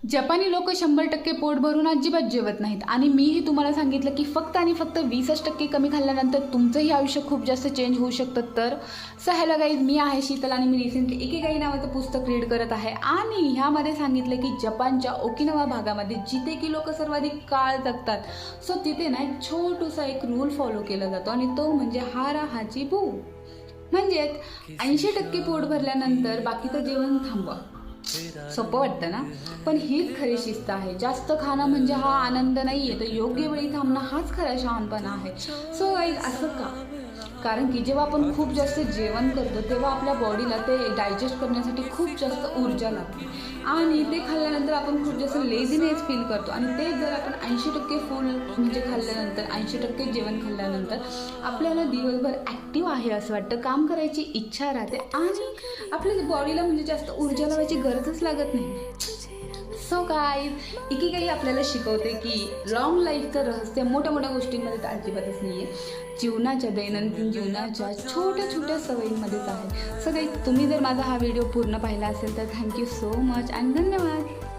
जपानी लोक 100% पोट भरून अजिबात जेवत नाहीत आणि मीही तुम्हाला सांगितलं की फक्त आणि फक्त 20% कमी खाल्ल्यानंतर तुमचंही आयुष्य खूप जास्त चेंज होऊ शकतं. तर हॅलो गाईज, मी आहे शीतल आणि मी रिसेंटली इकिगाई नावाचं पुस्तक रीड करत आहे आणि ह्यामध्ये सांगितलं की जपानच्या ओकिनावा भागामध्ये जिथे की लोक सर्वाधिक काळ जगतात सो तिथे ना एक छोटूसा एक रूल फॉलो केला जातो आणि तो म्हणजे हारा हाची बू, म्हणजेच 80% पोट भरल्यानंतर बाकीचं जेवण थांबवा. सोपं वाटतं ना, पण हीच खरी शिस्त आहे. जास्त खाणं म्हणजे हा आनंद नाही आहे, तर योग्य वेळी थांबणं हाच खरा शहाणपणा आहे. सो गाईज, असं का? कारण की जेव्हा आपण खूप जास्त जेवण करतो तेव्हा आपल्या बॉडीला ते डायजेस्ट करण्यासाठी खूप जास्त ऊर्जा लागते आणि ते खाल्ल्यानंतर आपण खूप जास्त लेझीनेस फील करतो आणि ते जर आपण 80% फुल म्हणजे खाल्ल्यानंतर 80% जेवण खाल्ल्यानंतर आपल्याला दिवसभर ॲक्टिव्ह आहे असं वाटतं, काम करायची इच्छा राहते आणि आपल्या बॉडीला म्हणजे जास्त ऊर्जा लावायची गरजच लागत नाही. सो गाईज, इकिगाई आपल्याला शिकवते की लॉंग लाईफचं रहस्य मोठ्या मोठ्या गोष्टींमध्ये तर अजिबातच नाही आहे, जीवनाच्या दैनंदिन जीवनाच्या छोट्या छोट्या सवयींमध्येच आहे. सो गाईज, तुम्ही जर माझा हा व्हिडिओ पूर्ण पाहिला असेल तर थँक्यू सो मच आणि धन्यवाद.